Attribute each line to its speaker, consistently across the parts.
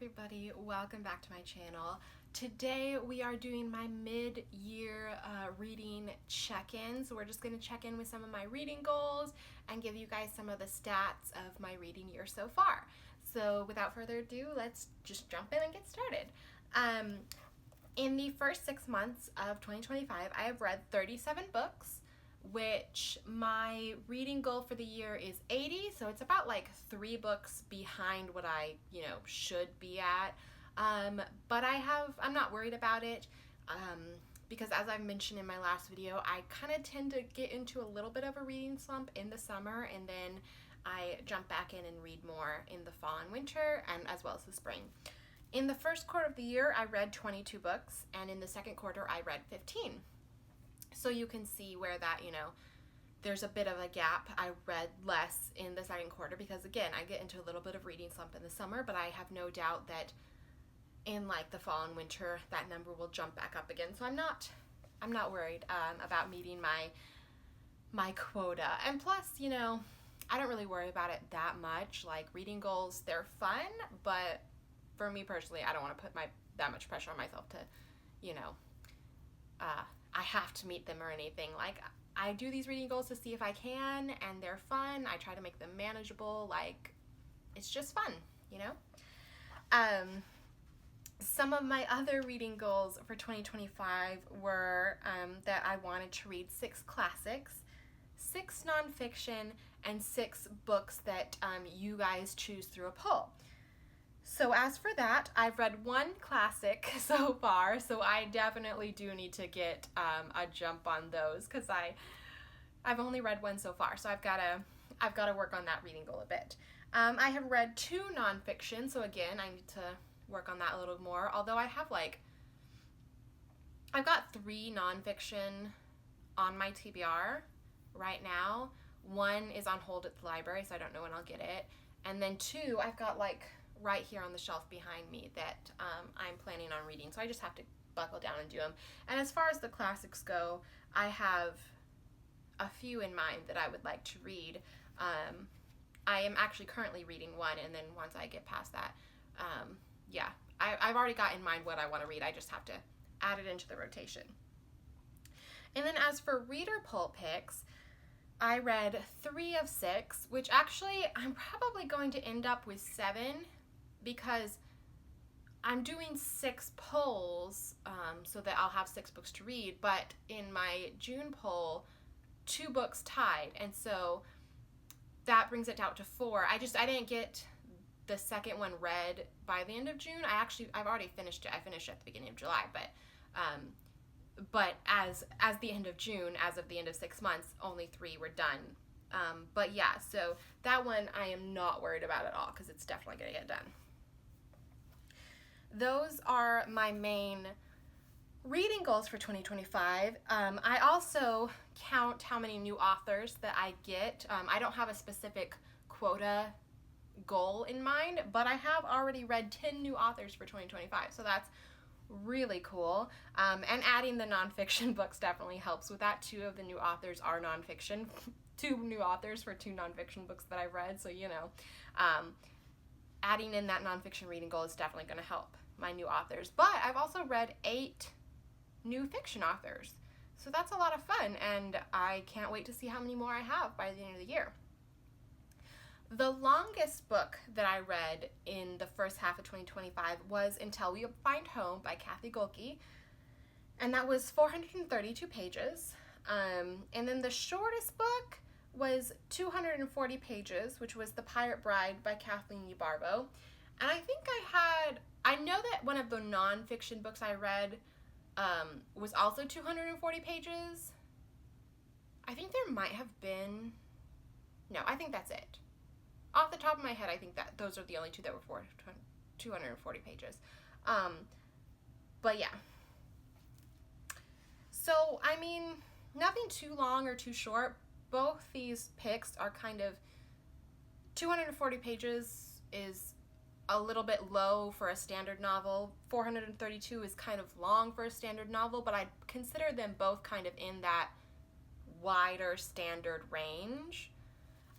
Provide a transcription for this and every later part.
Speaker 1: everybody, welcome back to my channel. Today we are doing my mid-year reading check-ins. We're just going to check in with some of my reading goals and give you guys some of the stats of my reading year so far. So without further ado, let's just jump in and get started. In the first 6 months of 2025, I have read 37 books, which my reading goal for the year is 80, so it's about like 3 books behind what I, should be at. But I'm not worried about it, because as I've mentioned in my last video, I kind of tend to get into a little bit of a reading slump in the summer, and then I jump back in and read more in the fall and winter, and as well as the spring. In the first quarter of the year, I read 22 books, and in the second quarter, I read 15. So you can see where that, there's a bit of a gap. I read less in the second quarter because, again, I get into a little bit of reading slump in the summer, but I have no doubt that in like the fall and winter, that number will jump back up again. So I'm not worried about meeting my quota. And plus, I don't really worry about it that much. Like, reading goals, they're fun, but for me personally, I don't want to put that much pressure on myself to, I have to meet them or anything. Like, I do these reading goals to see if I can, and they're fun. I try to make them manageable. Like, it's just fun, Some of my other reading goals for 2025 were that I wanted to read 6 classics, 6 nonfiction, and 6 books that you guys choose through a poll. So as for that, I've read 1 classic so far, so I definitely do need to get a jump on those, because I've only read 1 so far, so I've got to work on that reading goal a bit. I have read 2 nonfiction, so again, I need to work on that a little more, although I've got 3 nonfiction on my TBR right now. 1 is on hold at the library, so I don't know when I'll get it, and then 2 I've got like right here on the shelf behind me that I'm planning on reading, so I just have to buckle down and do them. And as far as the classics go, I have a few in mind that I would like to read. I am actually currently reading 1, and then once I get past that, I've already got in mind what I want to read. I just have to add it into the rotation. And then as for reader poll picks, I read 3 of 6, which actually I'm probably going to end up with 7, because I'm doing 6 polls so that I'll have 6 books to read, but in my June poll, 2 books tied, and so that brings it down to 4. I didn't get the second one read by the end of June. I've already finished it. I finished it at the beginning of July, but as the end of June, as of the end of 6 months, only 3 were done. But yeah, so that one I am not worried about at all, because it's definitely going to get done. Those are my main reading goals for 2025. I also count how many new authors that I get. I don't have a specific quota goal in mind, but I have already read 10 new authors for 2025, so that's really cool. And adding the nonfiction books definitely helps with that. 2 of the new authors are nonfiction. 2 new authors for 2 nonfiction books that I've read, so adding in that nonfiction reading goal is definitely going to help my new authors. But I've also read 8 new fiction authors, so that's a lot of fun, and I can't wait to see how many more I have by the end of the year. The longest book that I read in the first half of 2025 was Until We Find Home by Kathy Golke, and that was 432 pages. And then the shortest book was 240 pages, which was The Pirate Bride by Kathleen E. Barbo. And I know that one of the nonfiction books I read was also 240 pages. I think there might have been, no, I think that's it. Off the top of my head, I think that those are the only 2 that were 240 pages. But yeah. So, I mean, nothing too long or too short. Both these picks are kind of, 240 pages is a little bit low for a standard novel. 432 is kind of long for a standard novel, but I consider them both kind of in that wider standard range.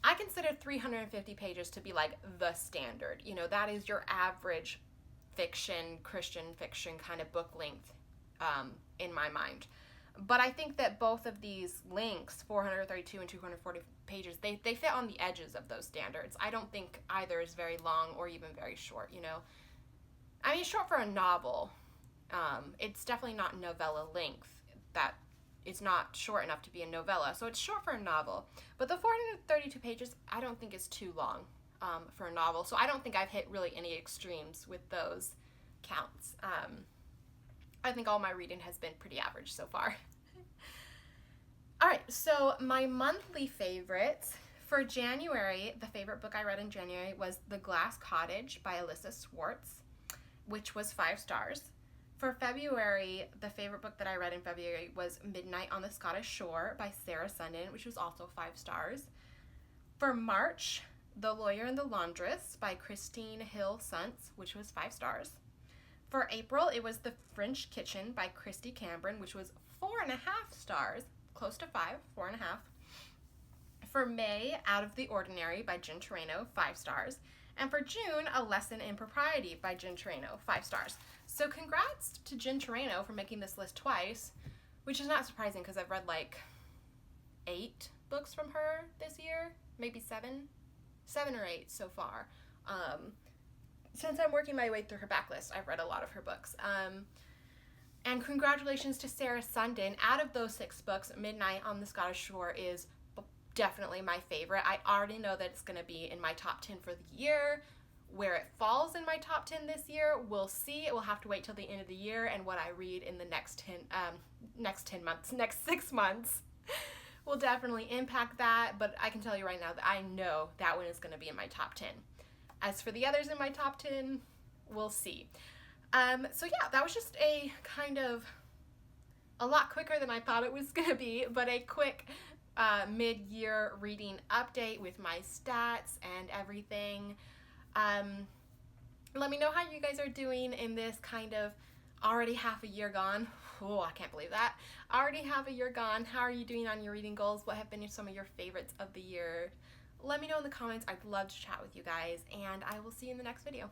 Speaker 1: I consider 350 pages to be like the standard. That is your average fiction, Christian fiction kind of book length in my mind. But I think that both of these links, 432 and 240 pages, they fit on the edges of those standards. I don't think either is very long or even very short, you know. I mean, short for a novel. It's definitely not novella length. That it's not short enough to be a novella, so it's short for a novel. But the 432 pages, I don't think is too long for a novel. So I don't think I've hit really any extremes with those counts. I think all my reading has been pretty average so far. All right, so my monthly favorites. For January, the favorite book I read in January was The Glass Cottage by Elissa Swartz, which was 5 stars. For February, the favorite book that I read in February was Midnight on the Scottish Shore by Sarah Sundin, which was also 5 stars. For March, The Lawyer and the Laundress by Christine Hill Suntz, which was 5 stars. For April, it was The French Kitchen by Christy Cambron, which was 4.5 stars, close to 5, 4.5. For May, Out of the Ordinary by Jen Terreno, 5 stars. And for June, A Lesson in Propriety by Jen Terreno, 5 stars. So congrats to Jen Terreno for making this list twice, which is not surprising because I've read like 8 books from her this year, maybe 7 or 8 so far. Since I'm working my way through her backlist, I've read a lot of her books. And congratulations to Sarah Sundin. Out of those 6 books, Midnight on the Scottish Shore is definitely my favorite. I already know that it's going to be in my top 10 for the year. Where it falls in my top 10 this year, we'll see. We'll have to wait till the end of the year, and what I read in the next 6 months will definitely impact that. But I can tell you right now that I know that one is going to be in my top 10. As for the others in my top 10, we'll see. So yeah, that was just a kind of a lot quicker than I thought it was going to be, but a quick mid-year reading update with my stats and everything. Let me know how you guys are doing in this kind of already half a year gone. Oh, I can't believe that. Already half a year gone. How are you doing on your reading goals? What have been some of your favorites of the year? Let me know in the comments. I'd love to chat with you guys, and I will see you in the next video.